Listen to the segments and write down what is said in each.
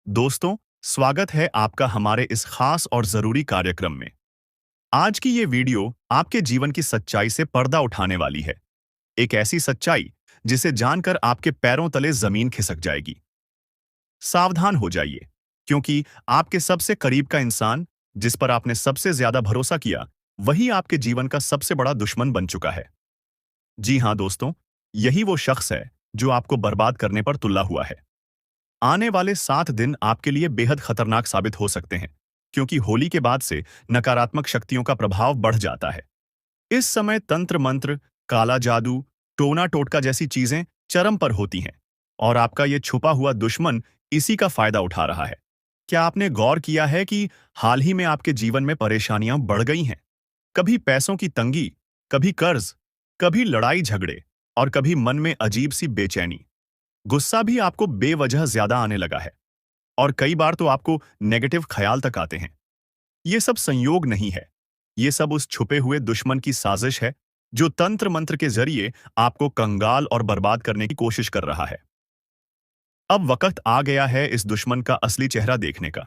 दोस्तों, स्वागत है आपका हमारे इस खास और जरूरी कार्यक्रम में। आज की ये वीडियो आपके जीवन की सच्चाई से पर्दा उठाने वाली है। एक ऐसी सच्चाई जिसे जानकर आपके पैरों तले जमीन खिसक जाएगी। सावधान हो जाइए, क्योंकि आपके सबसे करीब का इंसान, जिस पर आपने सबसे ज्यादा भरोसा किया, वही आपके जीवन का सबसे बड़ा दुश्मन बन चुका है। जी हाँ दोस्तों, यही वो शख्स है जो आपको बर्बाद करने पर तुला हुआ है। आने वाले 7 दिन आपके लिए बेहद खतरनाक साबित हो सकते हैं, क्योंकि होली के बाद से नकारात्मक शक्तियों का प्रभाव बढ़ जाता है। इस समय तंत्र मंत्र, काला जादू, टोना टोटका जैसी चीजें चरम पर होती हैं, और आपका ये छुपा हुआ दुश्मन इसी का फायदा उठा रहा है। क्या आपने गौर किया है कि हाल ही में आपके जीवन में परेशानियां बढ़ गई हैं? कभी पैसों की तंगी, कभी कर्ज, कभी लड़ाई झगड़े, और कभी मन में अजीब सी बेचैनी। गुस्सा भी आपको बेवजह ज्यादा आने लगा है, और कई बार तो आपको नेगेटिव ख्याल तक आते हैं। ये सब संयोग नहीं है, ये सब उस छुपे हुए दुश्मन की साजिश है, जो तंत्र मंत्र के जरिए आपको कंगाल और बर्बाद करने की कोशिश कर रहा है। अब वक्त आ गया है इस दुश्मन का असली चेहरा देखने का।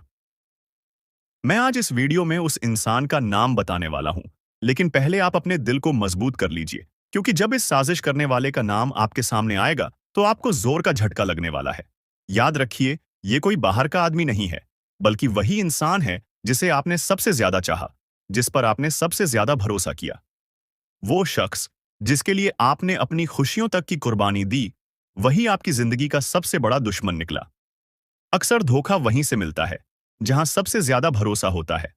मैं आज इस वीडियो में उस इंसान का नाम बताने वाला हूं, लेकिन पहले आप अपने दिल को मजबूत कर लीजिए, क्योंकि जब इस साजिश करने वाले का नाम आपके सामने आएगा तो आपको जोर का झटका लगने वाला है। याद रखिए, ये कोई बाहर का आदमी नहीं है, बल्कि वही इंसान है जिसे आपने सबसे ज्यादा चाहा, जिस पर आपने सबसे ज्यादा भरोसा किया। वो शख्स जिसके लिए आपने अपनी खुशियों तक की कुर्बानी दी, वही आपकी जिंदगी का सबसे बड़ा दुश्मन निकला। अक्सर धोखा वहीं से मिलता है जहां सबसे ज्यादा भरोसा होता है,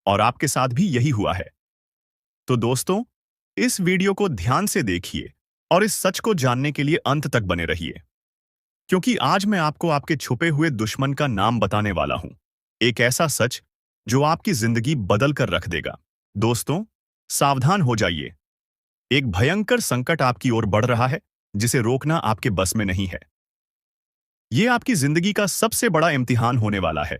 और आपके साथ भी यही हुआ है। तो दोस्तों, इस वीडियो को ध्यान से देखिए और इस सच को जानने के लिए अंत तक बने रहिए, क्योंकि आज मैं आपको आपके छुपे हुए दुश्मन का नाम बताने वाला हूं। एक ऐसा सच जो आपकी जिंदगी बदल कर रख देगा। दोस्तों, सावधान हो जाइए। एक भयंकर संकट आपकी ओर बढ़ रहा है, जिसे रोकना आपके बस में नहीं है। यह आपकी जिंदगी का सबसे बड़ा इम्तिहान होने वाला है।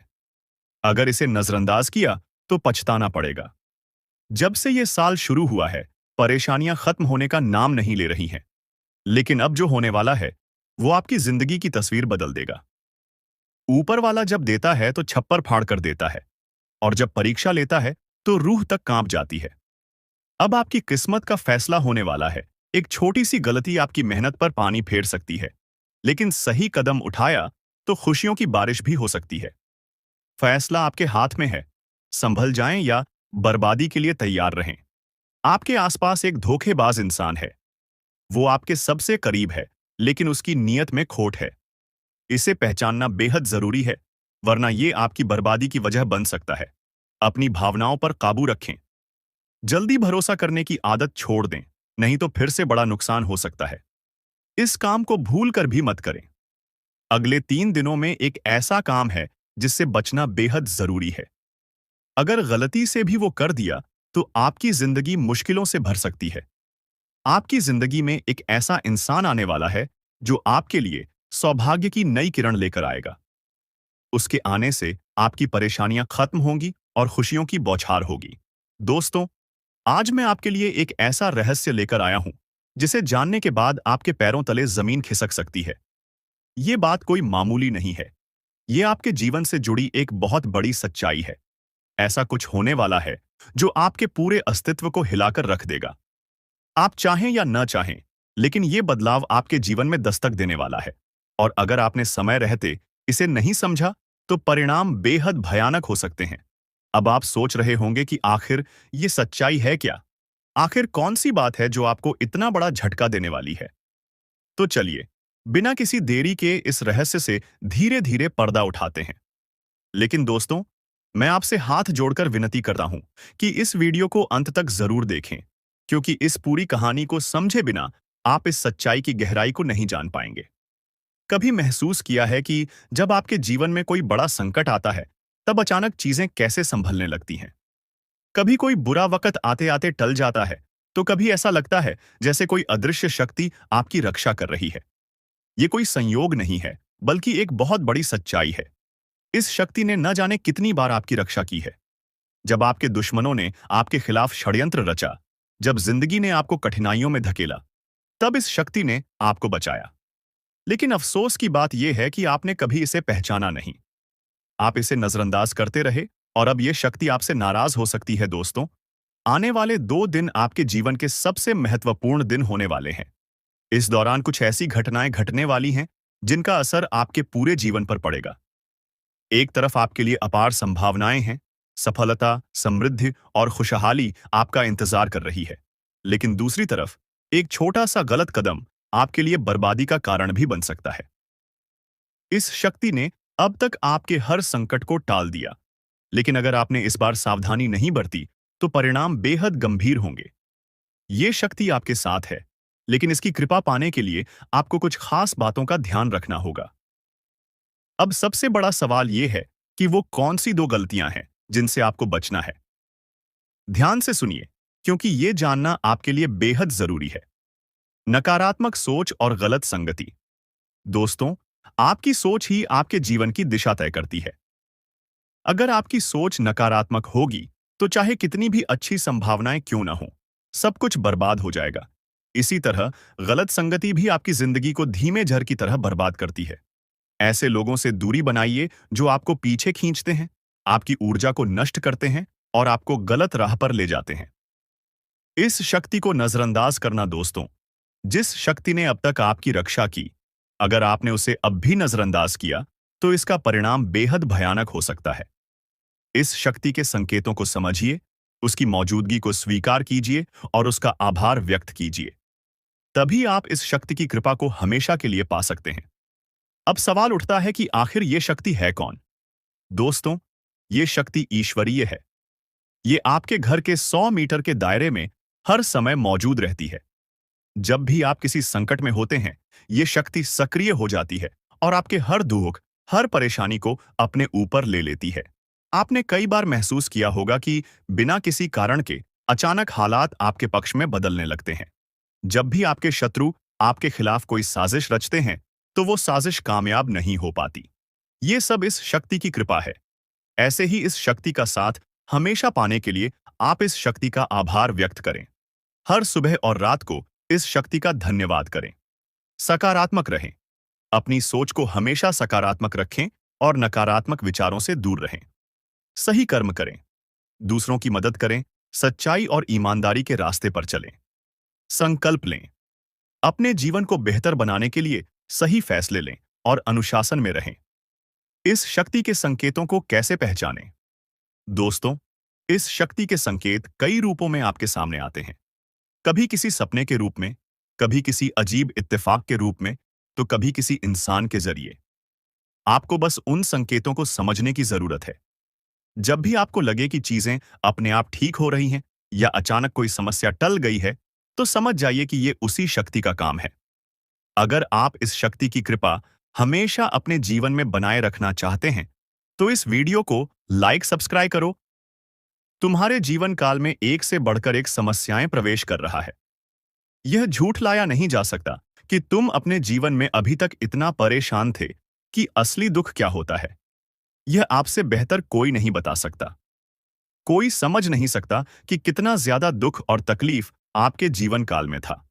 अगर इसे नजरअंदाज किया तो पछताना पड़ेगा। जब से यह साल शुरू हुआ है, परेशानियां खत्म होने का नाम नहीं ले रही हैं। लेकिन अब जो होने वाला है, वो आपकी जिंदगी की तस्वीर बदल देगा। ऊपर वाला जब देता है तो छप्पर फाड़ कर देता है, और जब परीक्षा लेता है तो रूह तक कांप जाती है। अब आपकी किस्मत का फैसला होने वाला है। एक छोटी सी गलती आपकी मेहनत पर पानी फेर सकती है, लेकिन सही कदम उठाया तो खुशियों की बारिश भी हो सकती है। फैसला आपके हाथ में है। संभल जाएं या बर्बादी के लिए तैयार रहें। आपके आसपास एक धोखेबाज इंसान है। वो आपके सबसे करीब है, लेकिन उसकी नीयत में खोट है। इसे पहचानना बेहद जरूरी है, वरना ये आपकी बर्बादी की वजह बन सकता है। अपनी भावनाओं पर काबू रखें। जल्दी भरोसा करने की आदत छोड़ दें, नहीं तो फिर से बड़ा नुकसान हो सकता है। इस काम को भूल कर भी मत करें। अगले 3 दिनों में एक ऐसा काम है जिससे बचना बेहद जरूरी है। अगर गलती से भी वो कर दिया तो आपकी जिंदगी मुश्किलों से भर सकती है। आपकी जिंदगी में एक ऐसा इंसान आने वाला है जो आपके लिए सौभाग्य की नई किरण लेकर आएगा। उसके आने से आपकी परेशानियां खत्म होंगी और खुशियों की बौछार होगी। दोस्तों, आज मैं आपके लिए एक ऐसा रहस्य लेकर आया हूं जिसे जानने के बाद आपके पैरों तले जमीन खिसक सकती है। ये बात कोई मामूली नहीं है। ये आपके जीवन से जुड़ी एक बहुत बड़ी सच्चाई है। ऐसा कुछ होने वाला है जो आपके पूरे अस्तित्व को हिलाकर रख देगा। आप चाहें या न चाहें, लेकिन ये बदलाव आपके जीवन में दस्तक देने वाला है। और अगर आपने समय रहते इसे नहीं समझा, तो परिणाम बेहद भयानक हो सकते हैं। अब आप सोच रहे होंगे कि आखिर ये सच्चाई है क्या? आखिर कौन सी बात है जो आपको इतना बड़ा झटका देने वाली है? तो चलिए, बिना किसी देरी के इस रहस्य से धीरे धीरे पर्दा उठाते हैं। लेकिन दोस्तों, मैं आपसे हाथ जोड़कर विनती करता हूं कि इस वीडियो को अंत तक जरूर देखें, क्योंकि इस पूरी कहानी को समझे बिना आप इस सच्चाई की गहराई को नहीं जान पाएंगे। कभी महसूस किया है कि जब आपके जीवन में कोई बड़ा संकट आता है, तब अचानक चीजें कैसे संभलने लगती हैं? कभी कोई बुरा वक्त आते आते टल जाता है, तो कभी ऐसा लगता है जैसे कोई अदृश्य शक्ति आपकी रक्षा कर रही है। ये कोई संयोग नहीं है, बल्कि एक बहुत बड़ी सच्चाई है। इस शक्ति ने न जाने कितनी बार आपकी रक्षा की है। जब आपके दुश्मनों ने आपके खिलाफ षड्यंत्र रचा, जब जिंदगी ने आपको कठिनाइयों में धकेला, तब इस शक्ति ने आपको बचाया। लेकिन अफसोस की बात यह है कि आपने कभी इसे पहचाना नहीं। आप इसे नजरअंदाज करते रहे और अब यह शक्ति आपसे नाराज हो सकती है दोस्तों। आने वाले 2 दिन आपके जीवन के सबसे महत्वपूर्ण दिन होने वाले हैं। इस दौरान कुछ ऐसी घटनाएं घटने वाली हैं जिनका असर आपके पूरे जीवन पर पड़ेगा। एक तरफ आपके लिए अपार संभावनाएं हैं, सफलता, समृद्धि और खुशहाली आपका इंतजार कर रही है। लेकिन दूसरी तरफ एक छोटा सा गलत कदम आपके लिए बर्बादी का कारण भी बन सकता है। इस शक्ति ने अब तक आपके हर संकट को टाल दिया, लेकिन अगर आपने इस बार सावधानी नहीं बरती तो परिणाम बेहद गंभीर होंगे। ये शक्ति आपके साथ है, लेकिन इसकी कृपा पाने के लिए आपको कुछ खास बातों का ध्यान रखना होगा। अब सबसे बड़ा सवाल यह है कि वो कौन सी 2 गलतियां हैं जिनसे आपको बचना है। ध्यान से सुनिए, क्योंकि ये जानना आपके लिए बेहद जरूरी है। नकारात्मक सोच और गलत संगति। दोस्तों, आपकी सोच ही आपके जीवन की दिशा तय करती है। अगर आपकी सोच नकारात्मक होगी, तो चाहे कितनी भी अच्छी संभावनाएं क्यों ना हो, सब कुछ बर्बाद हो जाएगा। इसी तरह गलत संगति भी आपकी जिंदगी को धीमे झर की तरह बर्बाद करती है। ऐसे लोगों से दूरी बनाइए जो आपको पीछे खींचते हैं, आपकी ऊर्जा को नष्ट करते हैं और आपको गलत राह पर ले जाते हैं। इस शक्ति को नजरअंदाज करना दोस्तों, जिस शक्ति ने अब तक आपकी रक्षा की, अगर आपने उसे अब भी नजरअंदाज किया, तो इसका परिणाम बेहद भयानक हो सकता है। इस शक्ति के संकेतों को समझिए, उसकी मौजूदगी को स्वीकार कीजिए और उसका आभार व्यक्त कीजिए। तभी आप इस शक्ति की कृपा को हमेशा के लिए पा सकते हैं। अब सवाल उठता है कि आखिर ये शक्ति है कौन? दोस्तों, ये शक्ति ईश्वरीय है। ये आपके घर के 100 मीटर के दायरे में हर समय मौजूद रहती है। जब भी आप किसी संकट में होते हैं, ये शक्ति सक्रिय हो जाती है और आपके हर दुख, हर परेशानी को अपने ऊपर ले लेती है। आपने कई बार महसूस किया होगा कि बिना किसी कारण के अचानक हालात आपके पक्ष में बदलने लगते हैं। जब भी आपके शत्रु आपके खिलाफ कोई साजिश रचते हैं, तो वो साजिश कामयाब नहीं हो पाती। ये सब इस शक्ति की कृपा है। ऐसे ही इस शक्ति का साथ हमेशा पाने के लिए आप इस शक्ति का आभार व्यक्त करें। हर सुबह और रात को इस शक्ति का धन्यवाद करें। सकारात्मक रहें। अपनी सोच को हमेशा सकारात्मक रखें और नकारात्मक विचारों से दूर रहें। सही कर्म करें, दूसरों की मदद करें, सच्चाई और ईमानदारी के रास्ते पर चलें। संकल्प लें, अपने जीवन को बेहतर बनाने के लिए सही फैसले लें और अनुशासन में रहें। इस शक्ति के संकेतों को कैसे पहचानें? दोस्तों, इस शक्ति के संकेत कई रूपों में आपके सामने आते हैं। कभी किसी सपने के रूप में, कभी किसी अजीब इत्तेफाक के रूप में, तो कभी किसी इंसान के जरिए। आपको बस उन संकेतों को समझने की जरूरत है। जब भी आपको लगे कि चीजें अपने आप ठीक हो रही हैं या अचानक कोई समस्या टल गई है, तो समझ जाइए कि ये उसी शक्ति का काम है। अगर आप इस शक्ति की कृपा हमेशा अपने जीवन में बनाए रखना चाहते हैं, तो इस वीडियो को लाइक सब्सक्राइब करो। तुम्हारे जीवन काल में एक से बढ़कर एक समस्याएं प्रवेश कर रहा है। यह झूठ लाया नहीं जा सकता कि तुम अपने जीवन में अभी तक इतना परेशान थे कि असली दुख क्या होता है। यह आपसे बेहतर कोई नहीं बता सकता। कोई समझ नहीं सकता कि कितना ज्यादा दुख और तकलीफ आपके जीवन काल में था।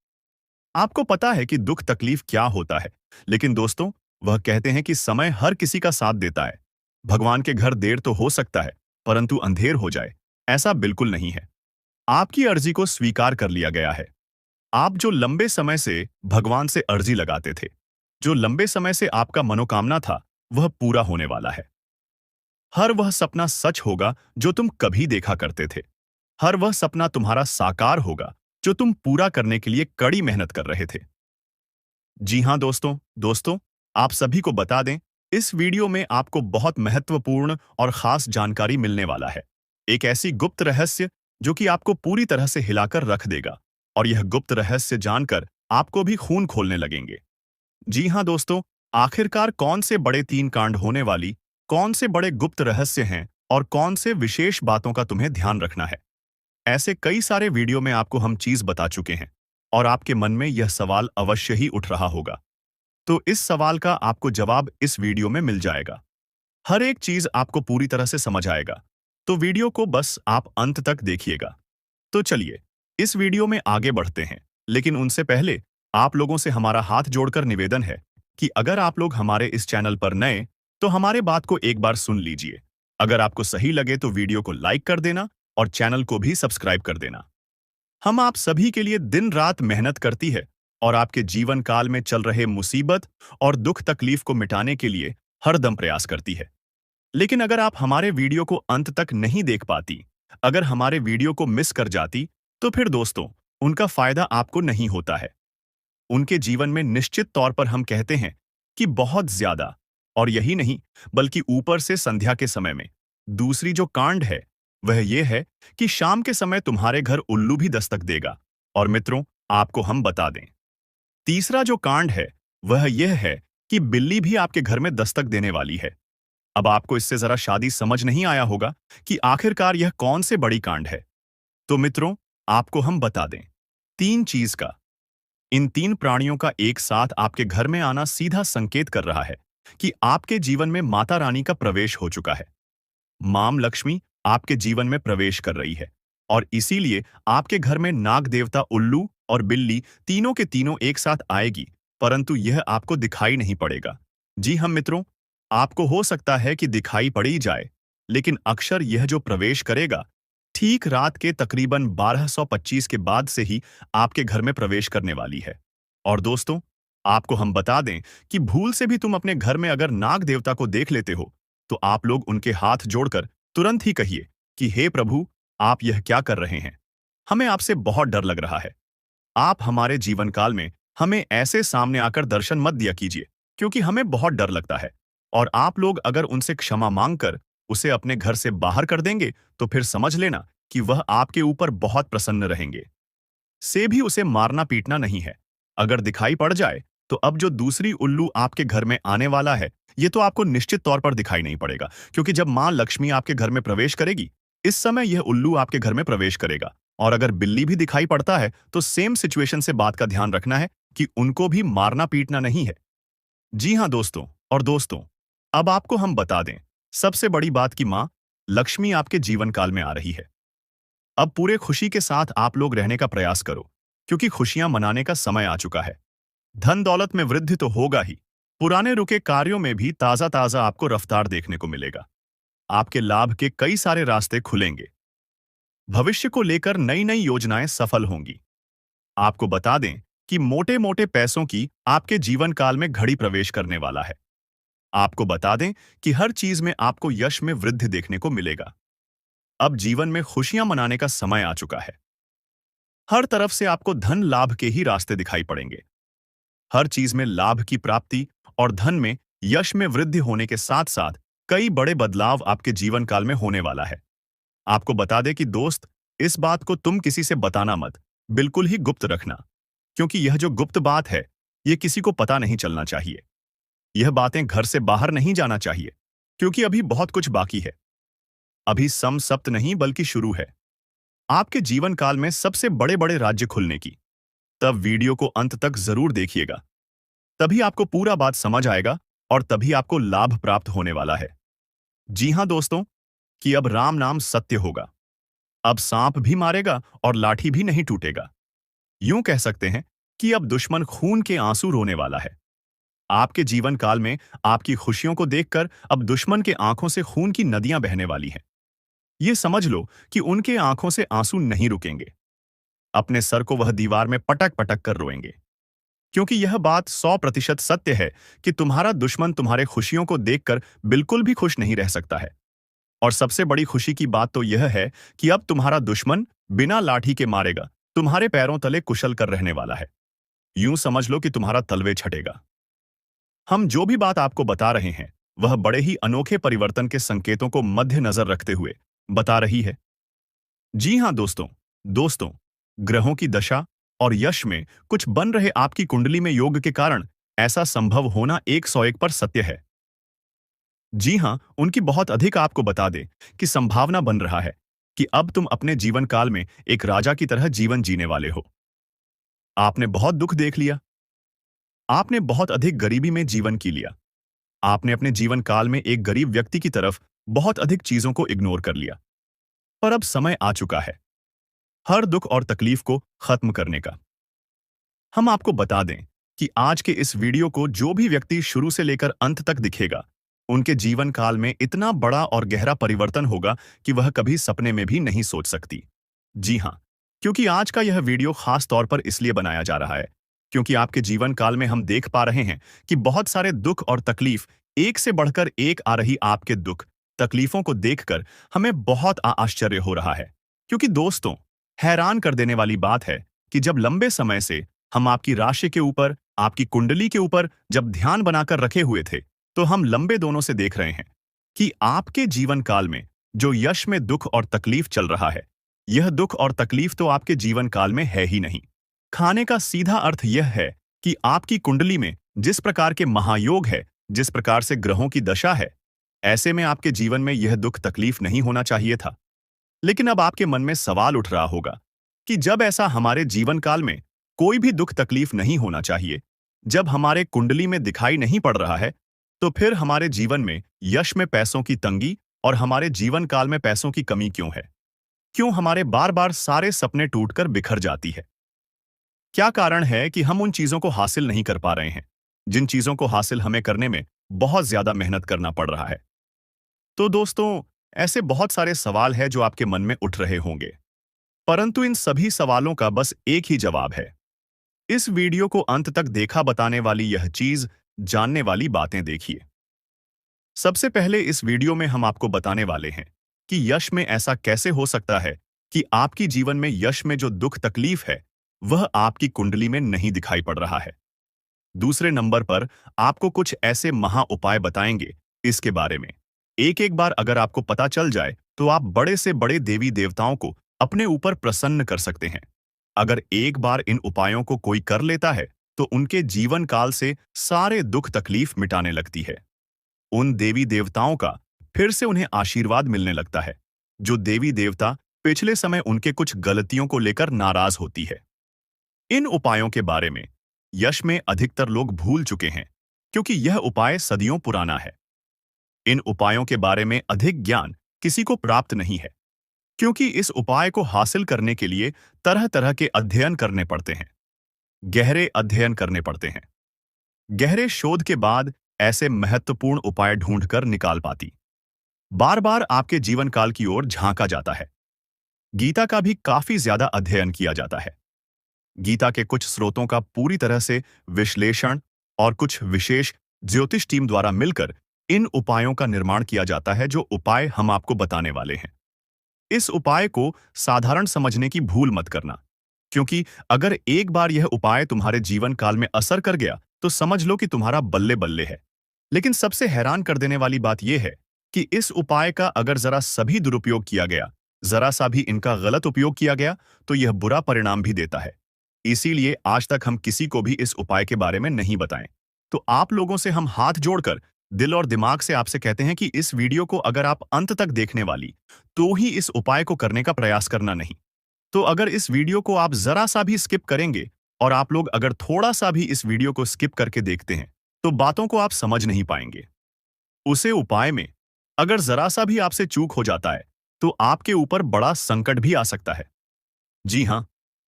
आपको पता है कि दुख तकलीफ क्या होता है, लेकिन दोस्तों, वह कहते हैं कि समय हर किसी का साथ देता है। भगवान के घर देर तो हो सकता है, परंतु अंधेर हो जाए, ऐसा बिल्कुल नहीं है। आपकी अर्जी को स्वीकार कर लिया गया है। आप जो लंबे समय से भगवान से अर्जी लगाते थे, जो लंबे समय से आपका मनोकामना था, वह पूरा होने वाला है। हर वह सपना सच होगा जो तुम कभी देखा करते थे। हर वह सपना तुम्हारा साकार होगा जो तुम पूरा करने के लिए कड़ी मेहनत कर रहे थे। जी हां दोस्तों, आप सभी को बता दें, इस वीडियो में आपको बहुत महत्वपूर्ण और खास जानकारी मिलने वाला है। एक ऐसी गुप्त रहस्य जो कि आपको पूरी तरह से हिलाकर रख देगा, और यह गुप्त रहस्य जानकर आपको भी खून खोलने लगेंगे। जी हां दोस्तों, आखिरकार कौन से बड़े 3 कांड होने वाली, कौन से बड़े गुप्त रहस्य हैं और कौन से विशेष बातों का तुम्हें ध्यान रखना है। ऐसे कई सारे वीडियो में आपको हम चीज बता चुके हैं और आपके मन में यह सवाल अवश्य ही उठ रहा होगा। तो इस सवाल का आपको जवाब इस वीडियो में मिल जाएगा। हर एक चीज आपको पूरी तरह से समझ आएगा, तो वीडियो को बस आप अंत तक देखिएगा। तो चलिए इस वीडियो में आगे बढ़ते हैं, लेकिन उनसे पहले आप लोगों से हमारा हाथ जोड़कर निवेदन है कि अगर आप लोग हमारे इस चैनल पर नए तो हमारे बात को एक बार सुन लीजिए। अगर आपको सही लगे तो वीडियो को लाइक कर देना और चैनल को भी सब्सक्राइब कर देना। हम आप सभी के लिए दिन रात मेहनत करती है और आपके जीवन काल में चल रहे मुसीबत और दुख तकलीफ को मिटाने के लिए हरदम प्रयास करती है। लेकिन अगर आप हमारे वीडियो को अंत तक नहीं देख पाती, अगर हमारे वीडियो को मिस कर जाती, तो फिर दोस्तों, उनका फायदा आपको नहीं होता है। उनके जीवन में निश्चित तौर पर हम कहते हैं कि बहुत ज्यादा, और यही नहीं, बल्कि ऊपर से संध्या के समय में दूसरी जो कांड है वह यह है कि शाम के समय तुम्हारे घर उल्लू भी दस्तक देगा। और मित्रों, आपको हम बता दें, तीसरा जो कांड है वह यह है कि बिल्ली भी आपके घर में दस्तक देने वाली है। अब आपको इससे जरा शादी समझ नहीं आया होगा कि आखिरकार यह कौन से बड़ी कांड है। तो मित्रों, आपको हम बता दें, तीन चीज का, इन तीन प्राणियों का एक साथ आपके घर में आना सीधा संकेत कर रहा है कि आपके जीवन में माता रानी का प्रवेश हो चुका है। मां लक्ष्मी आपके जीवन में प्रवेश कर रही है और इसीलिए आपके घर में नाग देवता उल्लू और बिल्ली तीनों के तीनों एक साथ आएगी, परंतु यह आपको दिखाई नहीं पड़ेगा। जी हम मित्रों, आपको हो सकता है कि दिखाई पड़ ही जाए, लेकिन अक्षर यह जो प्रवेश करेगा ठीक रात के तकरीबन 1225 के बाद से ही आपके घर में प्रवेश करने वाली है। और दोस्तों, आपको हम बता दें कि भूल से भी तुम अपने घर में अगर नाग देवता को देख लेते हो, तो आप लोग उनके हाथ जोड़कर तुरंत ही कहिए कि हे प्रभु, आप यह क्या कर रहे हैं? हमें आपसे बहुत डर लग रहा है। आप हमारे जीवन काल में हमें ऐसे सामने आकर दर्शन मत दिया कीजिए, क्योंकि हमें बहुत डर लगता है। और आप लोग अगर उनसे क्षमा मांगकर उसे अपने घर से बाहर कर देंगे, तो फिर समझ लेना कि वह आपके ऊपर बहुत प्रसन्न रहेंगे। से भी उसे मारना पीटना नहीं है। अगर दिखाई पड़ जाए, तो अब जो दूसरी उल्लू आपके घर में आने वाला है, ये तो आपको निश्चित तौर पर दिखाई नहीं पड़ेगा, क्योंकि जब मां लक्ष्मी आपके घर में प्रवेश करेगी, इस समय यह उल्लू आपके घर में प्रवेश करेगा। और अगर बिल्ली भी दिखाई पड़ता है, तो सेम सिचुएशन से बात का ध्यान रखना है कि उनको भी मारना पीटना नहीं है। जी हाँ दोस्तों, और दोस्तों, अब आपको हम बता दें, सबसे बड़ी बात कि मां लक्ष्मी आपके जीवन काल में आ रही है। अब पूरे खुशी के साथ आप लोग रहने का प्रयास करो, क्योंकि खुशियां मनाने का समय आ चुका है। धन दौलत में वृद्धि तो होगा ही, पुराने रुके कार्यों में भी ताजा ताजा आपको रफ्तार देखने को मिलेगा। आपके लाभ के कई सारे रास्ते खुलेंगे। भविष्य को लेकर नई नई योजनाएं सफल होंगी। आपको बता दें कि मोटे मोटे पैसों की आपके जीवन काल में घड़ी प्रवेश करने वाला है। आपको बता दें कि हर चीज में आपको यश में वृद्धि देखने को मिलेगा। अब जीवन में खुशियां मनाने का समय आ चुका है। हर तरफ से आपको धन लाभ के ही रास्ते दिखाई पड़ेंगे। हर चीज में लाभ की प्राप्ति और धन में यश में वृद्धि होने के साथ साथ कई बड़े बदलाव आपके जीवन काल में होने वाला है। आपको बता दें कि दोस्त, इस बात को तुम किसी से बताना मत, बिल्कुल ही गुप्त रखना, क्योंकि यह जो गुप्त बात है, यह किसी को पता नहीं चलना चाहिए। यह बातें घर से बाहर नहीं जाना चाहिए, क्योंकि अभी बहुत कुछ बाकी है। अभी सम सप्त नहीं बल्कि शुरू है आपके जीवन काल में सबसे बड़े बड़े राज्य खुलने की। तब वीडियो को अंत तक जरूर देखिएगा, तभी आपको पूरा बात समझ आएगा और तभी आपको लाभ प्राप्त होने वाला है। जी हां दोस्तों, कि अब राम नाम सत्य होगा। अब सांप भी मारेगा और लाठी भी नहीं टूटेगा। यूं कह सकते हैं कि अब दुश्मन खून के आंसू रोने वाला है। आपके जीवन काल में आपकी खुशियों को देखकर अब दुश्मन के आंखों से खून की नदियां बहने वाली हैं। ये समझ लो कि उनके आंखों से आंसू नहीं रुकेंगे। अपने सर को वह दीवार में पटक पटक कर रोएंगे, क्योंकि यह बात 100% सत्य है कि तुम्हारा दुश्मन तुम्हारे खुशियों को देखकर बिल्कुल भी खुश नहीं रह सकता है। और सबसे बड़ी खुशी की बात तो यह है कि अब तुम्हारा दुश्मन बिना लाठी के मारेगा तुम्हारे पैरों तले कुशल कर रहने वाला है। यूं समझ लो कि तुम्हारा तलवे छटेगा। हम जो भी बात आपको बता रहे हैं, वह बड़े ही अनोखे परिवर्तन के संकेतों को मद्देनजर रखते हुए बता रही है। जी हां दोस्तों, दोस्तों, ग्रहों की दशा और यश में कुछ बन रहे आपकी कुंडली में योग के कारण ऐसा संभव होना 101 पर सत्य है। जी हां, उनकी बहुत अधिक आपको बता दे कि संभावना बन रहा है कि अब तुम अपने जीवन काल में एक राजा की तरह जीवन जीने वाले हो। आपने बहुत दुख देख लिया, आपने बहुत अधिक गरीबी में जीवन की लिया, आपने अपने जीवन काल में एक गरीब व्यक्ति की तरफ बहुत अधिक चीजों को इग्नोर कर लिया। पर अब समय आ चुका है हर दुख और तकलीफ को खत्म करने का। हम आपको बता दें कि आज के इस वीडियो को जो भी व्यक्ति शुरू से लेकर अंत तक दिखेगा, उनके जीवन काल में इतना बड़ा और गहरा परिवर्तन होगा कि वह कभी सपने में भी नहीं सोच सकती। जी हाँ, क्योंकि आज का यह वीडियो खास तौर पर इसलिए बनाया जा रहा है, क्योंकि आपके जीवन काल में हम देख पा रहे हैं कि बहुत सारे दुख और तकलीफ, एक से बढ़कर एक आ रही आपके दुख, तकलीफों को देखकर हमें बहुत आश्चर्य हो रहा है। क्योंकि दोस्तों, हैरान कर देने वाली बात है कि जब लंबे समय से हम आपकी राशि के ऊपर, आपकी कुंडली के ऊपर जब ध्यान बनाकर रखे हुए थे, तो हम लंबे दोनों से देख रहे हैं कि आपके जीवन काल में जो यश में दुख और तकलीफ चल रहा है, यह दुख और तकलीफ तो आपके जीवन काल में है ही नहीं। खाने का सीधा अर्थ यह है कि आपकी कुंडली में जिस प्रकार के महायोग है, जिस प्रकार से ग्रहों की दशा है, ऐसे में आपके जीवन में यह दुख तकलीफ नहीं होना चाहिए था। लेकिन अब आपके मन में सवाल उठ रहा होगा कि जब ऐसा हमारे जीवन काल में कोई भी दुख तकलीफ नहीं होना चाहिए, जब हमारे कुंडली में दिखाई नहीं पड़ रहा है, तो फिर हमारे जीवन में यश में पैसों की तंगी और हमारे जीवन काल में पैसों की कमी क्यों है? क्यों हमारे बार बार सारे सपने टूटकर बिखर जाती है? क्या कारण है कि हम उन चीजों को हासिल नहीं कर पा रहे हैं, जिन चीजों को हासिल हमें करने में बहुत ज्यादा मेहनत करना पड़ रहा है? तो दोस्तों, ऐसे बहुत सारे सवाल हैं जो आपके मन में उठ रहे होंगे, परंतु इन सभी सवालों का बस एक ही जवाब है। इस वीडियो को अंत तक देखा बताने वाली यह चीज, जानने वाली बातें देखिए। सबसे पहले इस वीडियो में हम आपको बताने वाले हैं कि यश में ऐसा कैसे हो सकता है कि आपकी जीवन में यश में जो दुख तकलीफ है, वह आपकी कुंडली में नहीं दिखाई पड़ रहा है। दूसरे नंबर पर आपको कुछ ऐसे महा उपाय बताएंगे इसके बारे में। एक एक बार अगर आपको पता चल जाए तो आप बड़े से बड़े देवी देवताओं को अपने ऊपर प्रसन्न कर सकते हैं। अगर एक बार इन उपायों को कोई कर लेता है तो उनके जीवन काल से सारे दुख तकलीफ मिटाने लगती है। उन देवी देवताओं का फिर से उन्हें आशीर्वाद मिलने लगता है, जो देवी देवता पिछले समय उनके कुछ गलतियों को लेकर नाराज होती है। इन उपायों के बारे में यश में अधिकतर लोग भूल चुके हैं, क्योंकि यह उपाय सदियों पुराना है। इन उपायों के बारे में अधिक ज्ञान किसी को प्राप्त नहीं है, क्योंकि इस उपाय को हासिल करने के लिए तरह तरह के अध्ययन करने पड़ते हैं, गहरे अध्ययन करने पड़ते हैं। गहरे शोध के बाद ऐसे महत्वपूर्ण उपाय ढूंढकर निकाल पाती। बार बार आपके जीवन काल की ओर झांका जाता है। गीता का भी काफी ज्यादा अध्ययन किया जाता है। गीता के कुछ स्रोतों का पूरी तरह से विश्लेषण और कुछ विशेष ज्योतिष टीम द्वारा मिलकर इन उपायों का निर्माण किया जाता है, जो उपाय हम आपको बताने वाले हैं। इस उपाय को साधारण समझने की भूल मत करना, क्योंकि अगर एक बार यह उपाय तुम्हारे जीवन काल में असर कर गया तो समझ लो कि तुम्हारा बल्ले बल्ले है। लेकिन सबसे हैरान कर देने वाली बात यह है कि इस उपाय का अगर जरा सभी दुरुपयोग किया गया, जरा सा भी इनका गलत उपयोग किया गया, तो यह बुरा परिणाम भी देता है। इसीलिए आज तक हम किसी को भी इस उपाय के बारे में नहीं बताएं। तो आप लोगों से हम हाथ जोड़कर दिल और दिमाग से आपसे कहते हैं कि इस वीडियो को अगर आप अंत तक देखने वाली, तो ही इस उपाय को करने का प्रयास करना नहीं। तो अगर इस वीडियो को आप जरा सा भी स्किप करेंगे, और आप लोग अगर थोड़ा सा भी इस वीडियो को स्किप करके देखते हैं, तो बातों को आप समझ नहीं पाएंगे। उसे उपाय में अगर जरा सा भी आपसे चूक हो जाता है, तो आपके ऊपर बड़ा संकट भी आ सकता है। जी हां,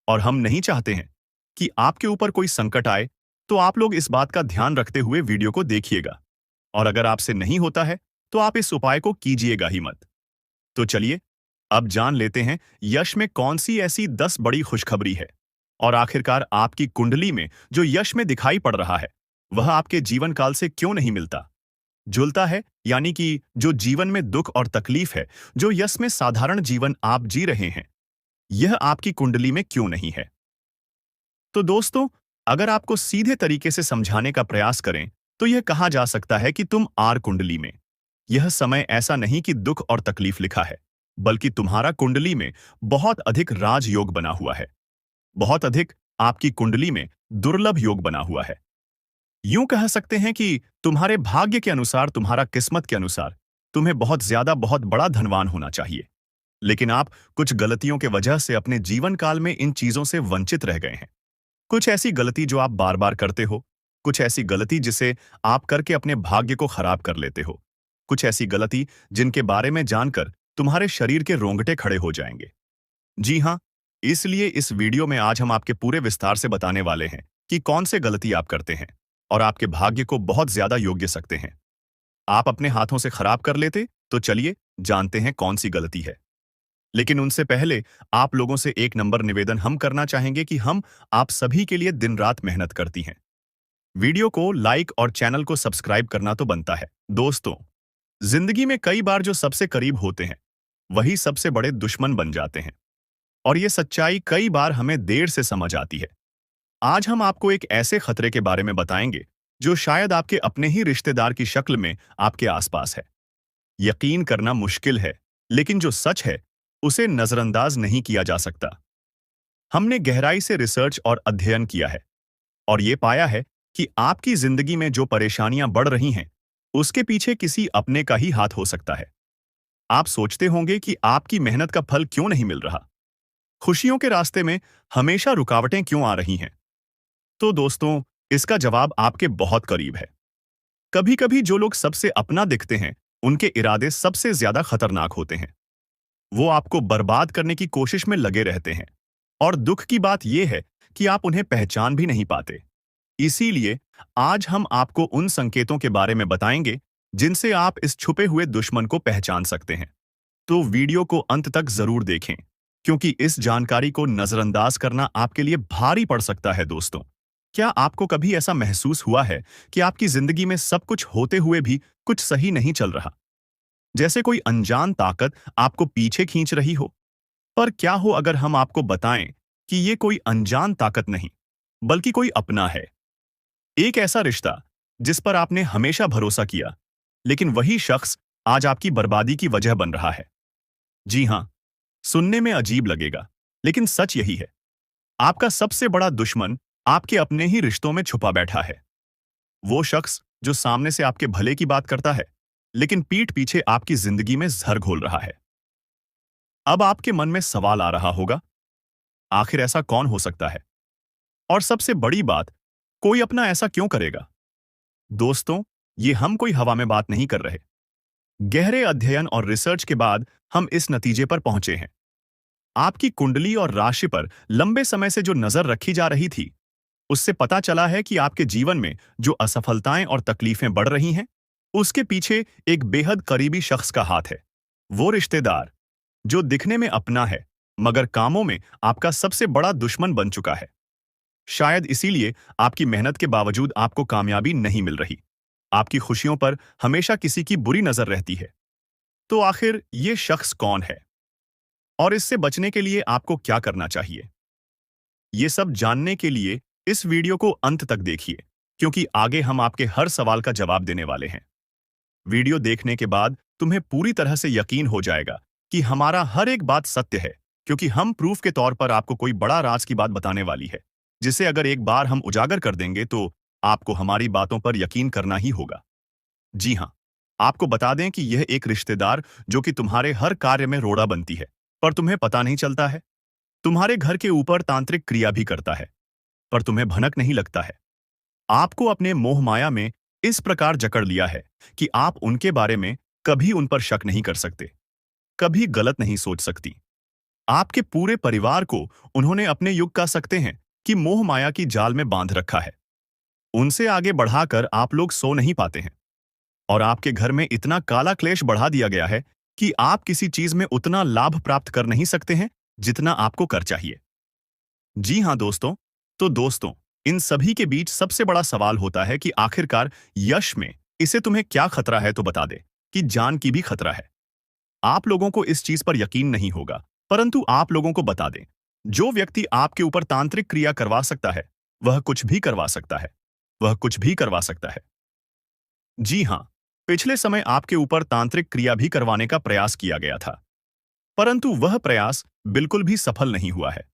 और हम नहीं चाहते हैं कि आपके ऊपर कोई संकट आए, तो आप लोग इस बात का ध्यान रखते हुए वीडियो को देखिएगा। और अगर आपसे नहीं होता है, तो आप इस उपाय को कीजिएगा ही मत। तो चलिए, अब जान लेते हैं यश में कौन सी ऐसी 10 बड़ी खुशखबरी है, और आखिरकार आपकी कुंडली में जो यश में दिखाई पड़ रहा है, वह आपके जीवन काल से क्यों नहीं मिलता, जुलता है, यानी कि जो जीवन में दुख और तकलीफ है, जो यश में साधारण जीवन आप जी रहे हैं, यह आपकी कुंडली में क्यों नहीं है। तो दोस्तों, अगर आपको सीधे तरीके से समझाने का प्रयास करें, तो यह कहा जा सकता है कि तुम आर कुंडली में, यह समय ऐसा नहीं कि दुख और तकलीफ लिखा है, बल्कि तुम्हारा कुंडली में बहुत अधिक राजयोग बना हुआ है। बहुत अधिक आपकी कुंडली में दुर्लभ योग बना हुआ है। यूं कह सकते हैं कि तुम्हारे भाग्य के अनुसार, तुम्हारा किस्मत के अनुसार तुम्हें बहुत ज्यादा, बहुत बड़ा धनवान होना चाहिए। लेकिन आप कुछ गलतियों के वजह से अपने जीवन काल में इन चीजों से वंचित रह गए हैं। कुछ ऐसी गलती जो आप बार बार करते हो, कुछ ऐसी गलती जिसे आप करके अपने भाग्य को खराब कर लेते हो, कुछ ऐसी गलती जिनके बारे में जानकर तुम्हारे शरीर के रोंगटे खड़े हो जाएंगे। जी हां, इसलिए इस वीडियो में आज हम आपके पूरे विस्तार से बताने वाले हैं कि कौन से गलती आप करते हैं और आपके भाग्य को बहुत ज्यादा योग्य सकते हैं। आप अपने हाथों से खराब कर लेते? तो चलिए जानते हैं कौन सी गलती है। लेकिन उनसे पहले आप लोगों से एक नंबर निवेदन हम करना चाहेंगे कि हम आप सभी के लिए दिन रात मेहनत करती हैं। वीडियो को लाइक और चैनल को सब्सक्राइब करना तो बनता है। दोस्तों, जिंदगी में कई बार जो सबसे करीब होते हैं वही सबसे बड़े दुश्मन बन जाते हैं, और ये सच्चाई कई बार हमें देर से समझ आती है। आज हम आपको एक ऐसे खतरे के बारे में बताएंगे जो शायद आपके अपने ही रिश्तेदार की शक्ल में आपके आसपास है। यकीन करना मुश्किल है, लेकिन जो सच है उसे नजरअंदाज नहीं किया जा सकता। हमने गहराई से रिसर्च और अध्ययन किया है और ये पाया है कि आपकी जिंदगी में जो परेशानियां बढ़ रही हैं, उसके पीछे किसी अपने का ही हाथ हो सकता है। आप सोचते होंगे कि आपकी मेहनत का फल क्यों नहीं मिल रहा, खुशियों के रास्ते में हमेशा रुकावटें क्यों आ रही हैं। तो दोस्तों, इसका जवाब आपके बहुत करीब है। कभी कभी जो लोग सबसे अपना दिखते हैं, उनके इरादे सबसे ज्यादा खतरनाक होते हैं। वो आपको बर्बाद करने की कोशिश में लगे रहते हैं, और दुख की बात यह है कि आप उन्हें पहचान भी नहीं पाते। इसीलिए आज हम आपको उन संकेतों के बारे में बताएंगे जिनसे आप इस छुपे हुए दुश्मन को पहचान सकते हैं। तो वीडियो को अंत तक जरूर देखें, क्योंकि इस जानकारी को नजरअंदाज करना आपके लिए भारी पड़ सकता है। दोस्तों, क्या आपको कभी ऐसा महसूस हुआ है कि आपकी जिंदगी में सब कुछ होते हुए भी कुछ सही नहीं चल रहा, जैसे कोई अनजान ताकत आपको पीछे खींच रही हो? पर क्या हो अगर हम आपको बताएं कि ये कोई अनजान ताकत नहीं, बल्कि कोई अपना है। एक ऐसा रिश्ता जिस पर आपने हमेशा भरोसा किया, लेकिन वही शख्स आज आपकी बर्बादी की वजह बन रहा है। जी हां, सुनने में अजीब लगेगा, लेकिन सच यही है। आपका सबसे बड़ा दुश्मन आपके अपने ही रिश्तों में छुपा बैठा है। वो शख्स जो सामने से आपके भले की बात करता है, लेकिन पीठ पीछे आपकी जिंदगी में जहर घोल रहा है। अब आपके मन में सवाल आ रहा होगा, आखिर ऐसा कौन हो सकता है? और सबसे बड़ी बात, कोई अपना ऐसा क्यों करेगा? दोस्तों, ये हम कोई हवा में बात नहीं कर रहे। गहरे अध्ययन और रिसर्च के बाद हम इस नतीजे पर पहुंचे हैं। आपकी कुंडली और राशि पर लंबे समय से जो नजर रखी जा रही थी, उससे पता चला है कि आपके जीवन में जो असफलताएं और तकलीफें बढ़ रही हैं, उसके पीछे एक बेहद करीबी शख्स का हाथ है। वो रिश्तेदार जो दिखने में अपना है, मगर कामों में आपका सबसे बड़ा दुश्मन बन चुका है। शायद इसीलिए आपकी मेहनत के बावजूद आपको कामयाबी नहीं मिल रही। आपकी खुशियों पर हमेशा किसी की बुरी नजर रहती है। तो आखिर ये शख्स कौन है, और इससे बचने के लिए आपको क्या करना चाहिए? ये सब जानने के लिए इस वीडियो को अंत तक देखिए, क्योंकि आगे हम आपके हर सवाल का जवाब देने वाले हैं। वीडियो देखने के बाद तुम्हें पूरी तरह से यकीन हो जाएगा कि हमारा हर एक बात सत्य है, क्योंकि हम प्रूफ के तौर पर आपको कोई बड़ा राज की बात बताने वाली है, जिसे अगर एक बार हम उजागर कर देंगे तो आपको हमारी बातों पर यकीन करना ही होगा। जी हाँ, आपको बता दें कि यह एक रिश्तेदार जो कि तुम्हारे हर कार्य में रोड़ा बनती है, पर तुम्हें पता नहीं चलता है। तुम्हारे घर के ऊपर तांत्रिक क्रिया भी करता है, पर तुम्हें भनक नहीं लगता है। आपको अपने मोह माया में इस प्रकार जकड़ लिया है कि आप उनके बारे में कभी उन पर शक नहीं कर सकते, कभी गलत नहीं सोच सकती। आपके पूरे परिवार को उन्होंने अपने युग कह सकते हैं कि मोह माया की जाल में बांध रखा है। उनसे आगे बढ़ाकर आप लोग सो नहीं पाते हैं, और आपके घर में इतना काला क्लेश बढ़ा दिया गया है कि आप किसी चीज में उतना लाभ प्राप्त कर नहीं सकते हैं जितना आपको कर चाहिए। जी हां दोस्तों, तो दोस्तों, इन सभी के बीच सबसे बड़ा सवाल होता है कि आखिरकार यश में इसे तुम्हें क्या खतरा है? तो बता दे कि जान की भी खतरा है। आप लोगों को इस चीज पर यकीन नहीं होगा, परंतु आप लोगों को बता दें, जो व्यक्ति आपके ऊपर तांत्रिक क्रिया करवा सकता है, वह कुछ भी करवा सकता है। वह कुछ भी करवा सकता है। जी हां, पिछले समय आपके ऊपर तांत्रिक क्रिया भी करवाने का प्रयास किया गया था, परंतु वह प्रयास बिल्कुल भी सफल नहीं हुआ है।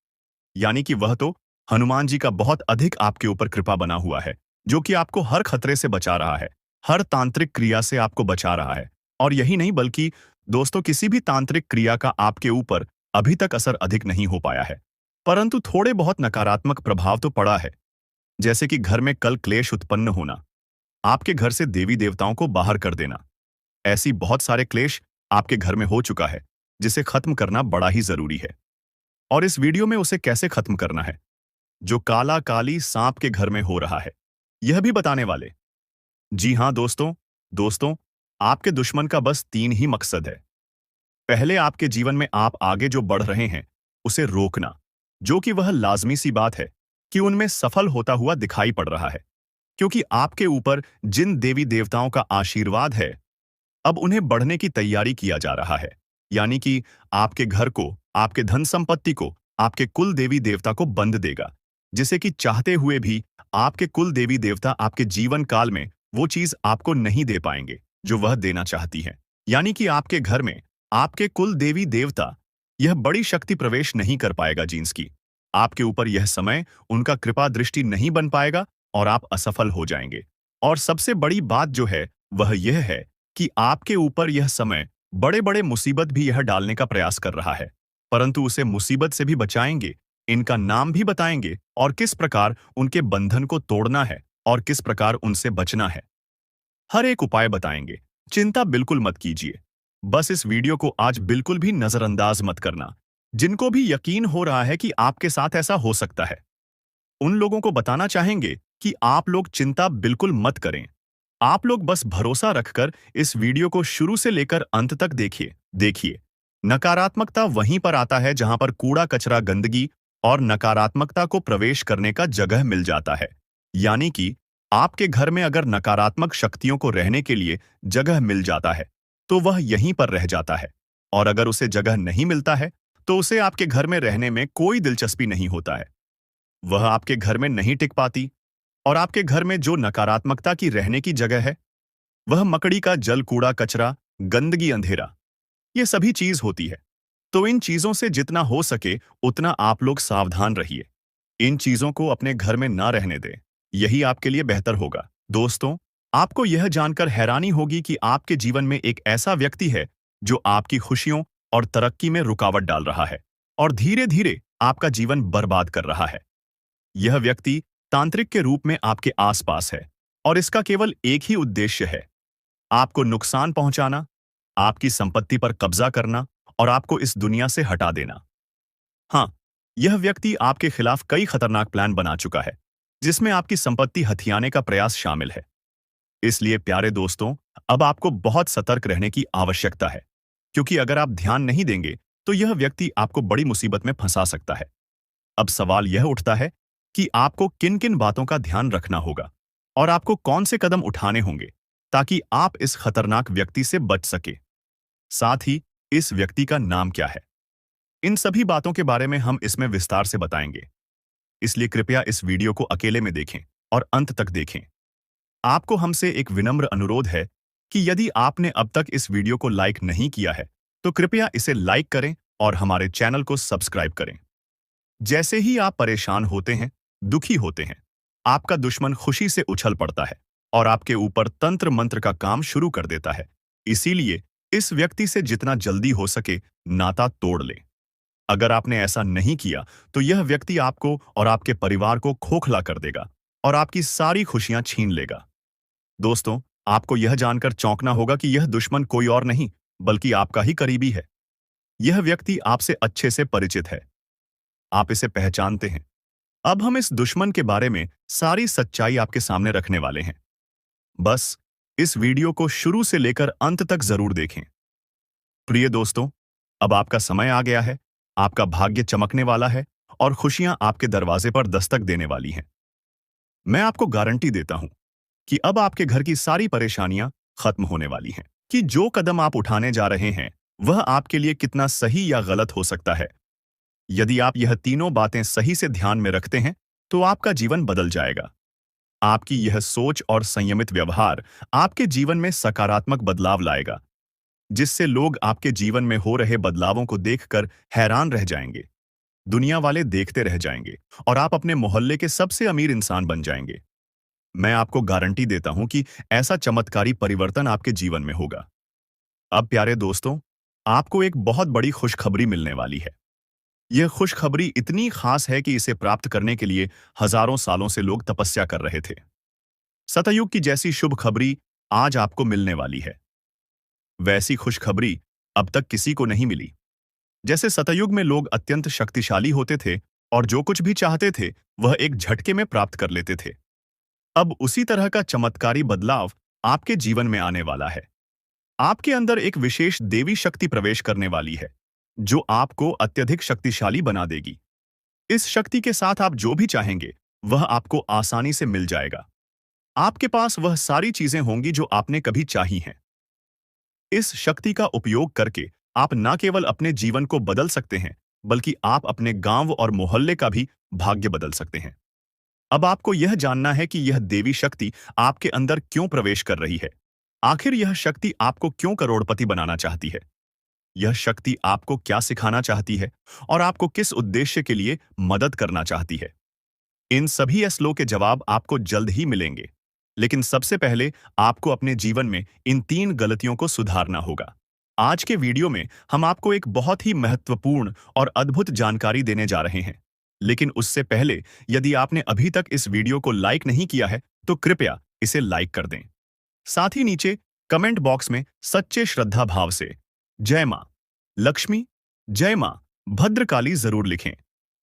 यानी कि वह तो हनुमान जी का बहुत अधिक आपके ऊपर कृपा बना हुआ है, जो कि आपको हर खतरे से बचा रहा है, हर तांत्रिक क्रिया से आपको बचा रहा है। और यही नहीं, बल्कि दोस्तों, किसी भी तांत्रिक क्रिया का आपके ऊपर अभी तक असर अधिक नहीं हो पाया है, परंतु थोड़े बहुत नकारात्मक प्रभाव तो पड़ा है। जैसे कि घर में कल क्लेश उत्पन्न होना, आपके घर से देवी देवताओं को बाहर कर देना। ऐसी बहुत सारे क्लेश आपके घर में हो चुका है, जिसे खत्म करना बड़ा ही जरूरी है। और इस वीडियो में उसे कैसे खत्म करना है, जो काला काली सांप के घर में हो रहा है, यह भी बताने वाले। जी हां दोस्तों, दोस्तों, आपके दुश्मन का बस 3 ही मकसद है। पहले, आपके जीवन में आप आगे जो बढ़ रहे हैं, उसे रोकना, जो कि वह लाज़मी सी बात है कि उनमें सफल होता हुआ दिखाई पड़ रहा है। क्योंकि आपके ऊपर जिन देवी-देवताओं का आशीर्वाद है, अब उन्हें बढ़ने की तैयारी किया जा रहा है। यानी कि आपके घर को, आपके धन संपत्ति को, आपके कुल देवी देवता को बंद देगा, जिसे कि चाहते हुए भी आपके कुल देवी देवता आपके जीवन काल में वो चीज आपको नहीं दे पाएंगे जो वह देना चाहती है। यानी कि आपके घर में आपके कुल देवी देवता यह बड़ी शक्ति प्रवेश नहीं कर पाएगा जींस की। आपके ऊपर यह समय उनका कृपा दृष्टि नहीं बन पाएगा और आप असफल हो जाएंगे। और सबसे बड़ी बात जो है वह यह है कि आपके ऊपर यह समय बड़े बड़े मुसीबत भी यह डालने का प्रयास कर रहा है, परंतु उसे मुसीबत से भी बचाएंगे, इनका नाम भी बताएंगे और किस प्रकार उनके बंधन को तोड़ना है और किस प्रकार उनसे बचना है। हर एक उपाय बताएंगे। चिंता बिल्कुल मत कीजिए। बस इस वीडियो को आज बिल्कुल भी नजरअंदाज मत करना। जिनको भी यकीन हो रहा है कि आपके साथ ऐसा हो सकता है, उन लोगों को बताना चाहेंगे कि आप लोग चिंता बिल्कुल मत करें। आप लोग बस भरोसा रखकर इस वीडियो को शुरू से लेकर अंत तक देखिए। नकारात्मकता वहीं पर आता है जहां पर कूड़ा कचरा गंदगी और नकारात्मकता को प्रवेश करने का जगह मिल जाता है। यानी कि आपके घर में अगर नकारात्मक शक्तियों को रहने के लिए जगह मिल जाता है, तो वह यहीं पर रह जाता है। और अगर उसे जगह नहीं मिलता है, तो उसे आपके घर में रहने में कोई दिलचस्पी नहीं होता है। वह आपके घर में नहीं टिक पाती। और आपके घर में जो नकारात्मकता की रहने की जगह है, वह मकड़ी का जल, कूड़ा कचरा, गंदगी, अंधेरा, ये सभी चीज होती है। तो इन चीजों से जितना हो सके उतना आप लोग सावधान रहिए। इन चीजों को अपने घर में ना रहने दें। यही आपके लिए बेहतर होगा। दोस्तों, आपको यह जानकर हैरानी होगी कि आपके जीवन में एक ऐसा व्यक्ति है जो आपकी खुशियों और तरक्की में रुकावट डाल रहा है और धीरे धीरे आपका जीवन बर्बाद कर रहा है। यह व्यक्ति तांत्रिक के रूप में आपके आसपास है और इसका केवल एक ही उद्देश्य है, आपको नुकसान पहुंचाना, आपकी संपत्ति पर कब्जा करना और आपको इस दुनिया से हटा देना। हाँ, यह व्यक्ति आपके खिलाफ कई खतरनाक प्लान बना चुका है, जिसमें आपकी संपत्ति हथियाने का प्रयास शामिल है। इसलिए प्यारे दोस्तों, अब आपको बहुत सतर्क रहने की आवश्यकता है, क्योंकि अगर आप ध्यान नहीं देंगे तो यह व्यक्ति आपको बड़ी मुसीबत में फंसा सकता है। अब सवाल यह उठता है कि आपको किन किन बातों का ध्यान रखना होगा और आपको कौन से कदम उठाने होंगे ताकि आप इस खतरनाक व्यक्ति से बच सके। साथ ही इस व्यक्ति का नाम क्या है, इन सभी बातों के बारे में हम इसमें विस्तार से बताएंगे। इसलिए कृपया इस वीडियो को अकेले में देखें और अंत तक देखें। आपको हमसे एक विनम्र अनुरोध है कि यदि आपने अब तक इस वीडियो को लाइक नहीं किया है, तो कृपया इसे लाइक करें और हमारे चैनल को सब्सक्राइब करें। जैसे ही आप परेशान होते हैं, दुखी होते हैं, आपका दुश्मन खुशी से उछल पड़ता है और आपके ऊपर तंत्र मंत्र का काम शुरू कर देता है। इसीलिए इस व्यक्ति से जितना जल्दी हो सके नाता तोड़ लें। अगर आपने ऐसा नहीं किया तो यह व्यक्ति आपको और आपके परिवार को खोखला कर देगा और आपकी सारी खुशियां छीन लेगा। दोस्तों, आपको यह जानकर चौंकना होगा कि यह दुश्मन कोई और नहीं बल्कि आपका ही करीबी है। यह व्यक्ति आपसे अच्छे से परिचित है, आप इसे पहचानते हैं। अब हम इस दुश्मन के बारे में सारी सच्चाई आपके सामने रखने वाले हैं। बस इस वीडियो को शुरू से लेकर अंत तक जरूर देखें। प्रिय दोस्तों, अब आपका समय आ गया है, आपका भाग्य चमकने वाला है और खुशियां आपके दरवाजे पर दस्तक देने वाली हैं। मैं आपको गारंटी देता हूं कि अब आपके घर की सारी परेशानियां खत्म होने वाली हैं। कि जो कदम आप उठाने जा रहे हैं वह आपके लिए कितना सही या गलत हो सकता है। यदि आप यह तीनों बातें सही से ध्यान में रखते हैं तो आपका जीवन बदल जाएगा। आपकी यह सोच और संयमित व्यवहार आपके जीवन में सकारात्मक बदलाव लाएगा, जिससे लोग आपके जीवन में हो रहे बदलावों को देखकर हैरान रह जाएंगे। दुनिया वाले देखते रह जाएंगे और आप अपने मोहल्ले के सबसे अमीर इंसान बन जाएंगे। मैं आपको गारंटी देता हूं कि ऐसा चमत्कारी परिवर्तन आपके जीवन में होगा। अब प्यारे दोस्तों, आपको एक बहुत बड़ी खुशखबरी मिलने वाली है। यह खुशखबरी इतनी खास है कि इसे प्राप्त करने के लिए हजारों सालों से लोग तपस्या कर रहे थे। सतयुग की जैसी शुभ खबरी आज आपको मिलने वाली है। वैसी खुशखबरी अब तक किसी को नहीं मिली। जैसे सतयुग में लोग अत्यंत शक्तिशाली होते थे और जो कुछ भी चाहते थे वह एक झटके में प्राप्त कर लेते थे। अब उसी तरह का चमत्कारी बदलाव आपके जीवन में आने वाला है। आपके अंदर एक विशेष देवी शक्ति प्रवेश करने वाली है, जो आपको अत्यधिक शक्तिशाली बना देगी। इस शक्ति के साथ आप जो भी चाहेंगे, वह आपको आसानी से मिल जाएगा। आपके पास वह सारी चीजें होंगी जो आपने कभी चाही हैं। इस शक्ति का उपयोग करके आप न केवल अपने जीवन को बदल सकते हैं, बल्कि आप अपने गांव और मोहल्ले का भी भाग्य बदल सकते हैं। अब आपको यह जानना है कि यह देवी शक्ति आपके अंदर क्यों प्रवेश कर रही है। आखिर यह शक्ति आपको क्यों करोड़पति बनाना चाहती है? यह शक्ति आपको क्या सिखाना चाहती है और आपको किस उद्देश्य के लिए मदद करना चाहती है? इन सभी असलों के जवाब आपको जल्द ही मिलेंगे। लेकिन सबसे पहले आपको अपने जीवन में इन 3 गलतियों को सुधारना होगा। आज के वीडियो में हम आपको एक बहुत ही महत्वपूर्ण और अद्भुत जानकारी देने जा रहे हैं। लेकिन उससे पहले, यदि आपने अभी तक इस वीडियो को लाइक नहीं किया है, तो कृपया इसे लाइक कर दें। साथ ही नीचे कमेंट बॉक्स में सच्चे श्रद्धा भाव से जय मां लक्ष्मी, जय मां भद्रकाली जरूर लिखें।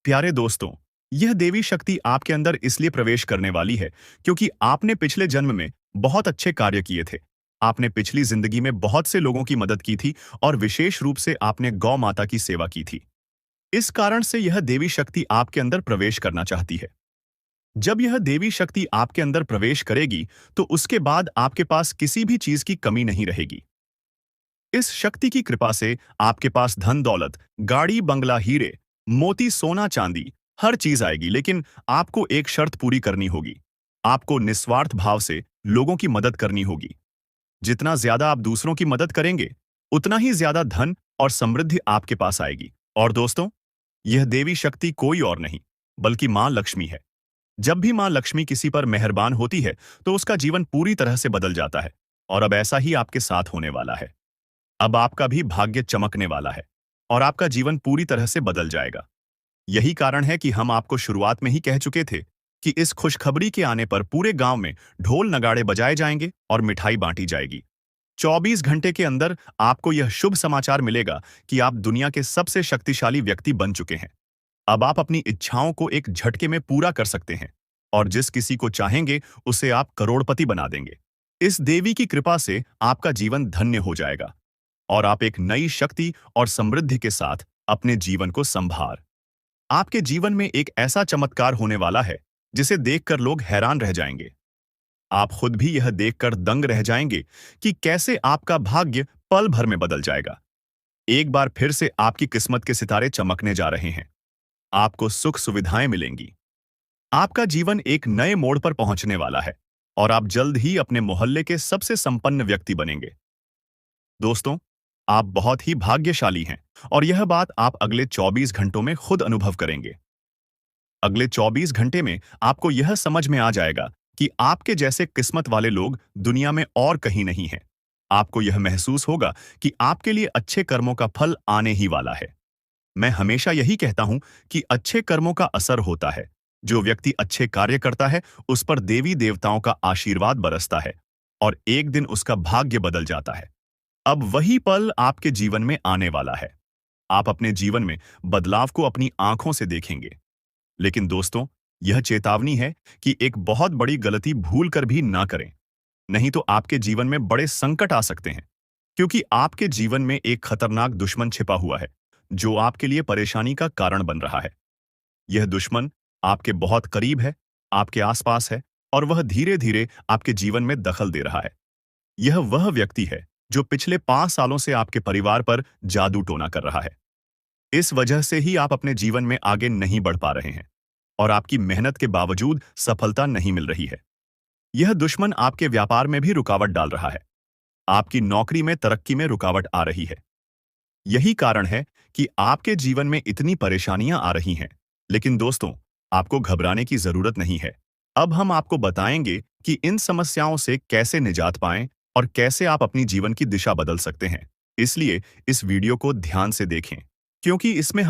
प्यारे दोस्तों, यह देवी शक्ति आपके अंदर इसलिए प्रवेश करने वाली है क्योंकि आपने पिछले जन्म में बहुत अच्छे कार्य किए थे। आपने पिछली जिंदगी में बहुत से लोगों की मदद की थी और विशेष रूप से आपने गौ माता की सेवा की थी। इस कारण से यह देवी शक्ति आपके अंदर प्रवेश करना चाहती है। जब यह देवी शक्ति आपके अंदर प्रवेश करेगी, तो उसके बाद आपके पास किसी भी चीज की कमी नहीं रहेगी। इस शक्ति की कृपा से आपके पास धन दौलत, गाड़ी बंगला, हीरे मोती, सोना चांदी, हर चीज आएगी। लेकिन आपको एक शर्त पूरी करनी होगी। आपको निस्वार्थ भाव से लोगों की मदद करनी होगी। जितना ज्यादा आप दूसरों की मदद करेंगे, उतना ही ज्यादा धन और समृद्धि आपके पास आएगी। और दोस्तों, यह देवी शक्ति कोई और नहीं, बल्कि मां लक्ष्मी है। जब भी मां लक्ष्मी किसी पर मेहरबान होती है, तो उसका जीवन पूरी तरह से बदल जाता है। और अब ऐसा ही आपके साथ होने वाला है। अब आपका भी भाग्य चमकने वाला है और आपका जीवन पूरी तरह से बदल जाएगा। यही कारण है कि हम आपको शुरुआत में ही कह चुके थे कि इस खुशखबरी के आने पर पूरे गांव में ढोल नगाड़े बजाए जाएंगे और मिठाई बांटी जाएगी। 24 घंटे के अंदर आपको यह शुभ समाचार मिलेगा कि आप दुनिया के सबसे शक्तिशाली व्यक्ति बन चुके हैं। अब आप अपनी इच्छाओं को एक झटके में पूरा कर सकते हैं और जिस किसी को चाहेंगे, उसे आप करोड़पति बना देंगे। इस देवी की कृपा से आपका जीवन धन्य हो जाएगा और आप एक नई शक्ति और समृद्धि के साथ अपने जीवन को संभार। आपके जीवन में एक ऐसा चमत्कार होने वाला है जिसे देखकर लोग हैरान रह जाएंगे। आप खुद भी यह देखकर दंग रह जाएंगे कि कैसे आपका भाग्य पल भर में बदल जाएगा। एक बार फिर से आपकी किस्मत के सितारे चमकने जा रहे हैं। आपको सुख सुविधाएं मिलेंगी। आपका जीवन एक नए मोड़ पर पहुंचने वाला है और आप जल्द ही अपने मोहल्ले के सबसे संपन्न व्यक्ति बनेंगे। दोस्तों, आप बहुत ही भाग्यशाली हैं और यह बात आप अगले 24 घंटों में खुद अनुभव करेंगे। अगले 24 घंटे में आपको यह समझ में आ जाएगा कि आपके जैसे किस्मत वाले लोग दुनिया में और कहीं नहीं हैं। आपको यह महसूस होगा कि आपके लिए अच्छे कर्मों का फल आने ही वाला है। मैं हमेशा यही कहता हूं कि अच्छे कर्मों का असर होता है। जो व्यक्ति अच्छे कार्य करता है, उस पर देवी देवताओं का आशीर्वाद बरसता है और एक दिन उसका भाग्य बदल जाता है। अब वही पल आपके जीवन में आने वाला है। आप अपने जीवन में बदलाव को अपनी आंखों से देखेंगे। लेकिन दोस्तों, यह चेतावनी है कि एक बहुत बड़ी गलती भूल कर भी ना करें, नहीं तो आपके जीवन में बड़े संकट आ सकते हैं। क्योंकि आपके जीवन में एक खतरनाक दुश्मन छिपा हुआ है, जो आपके लिए परेशानी का कारण बन रहा है। यह दुश्मन आपके बहुत करीब है, आपके आसपास है और वह धीरे धीरे आपके जीवन में दखल दे रहा है। यह वह व्यक्ति है जो पिछले 5 सालों से आपके परिवार पर जादू टोना कर रहा है। इस वजह से ही आप अपने जीवन में आगे नहीं बढ़ पा रहे हैं और आपकी मेहनत के बावजूद सफलता नहीं मिल रही है। यह दुश्मन आपके व्यापार में भी रुकावट डाल रहा है। आपकी नौकरी में, तरक्की में रुकावट आ रही है। यही कारण है कि आपके जीवन में इतनी परेशानियां आ रही हैं। लेकिन दोस्तों, आपको घबराने की जरूरत नहीं है। अब हम आपको बताएंगे कि इन समस्याओं से कैसे निजात पाएं और कैसे आप अपनी जीवन की दिशा बदल सकते हैं। इसलिए इस वीडियो को ध्यान से देखें, क्योंकि इसमें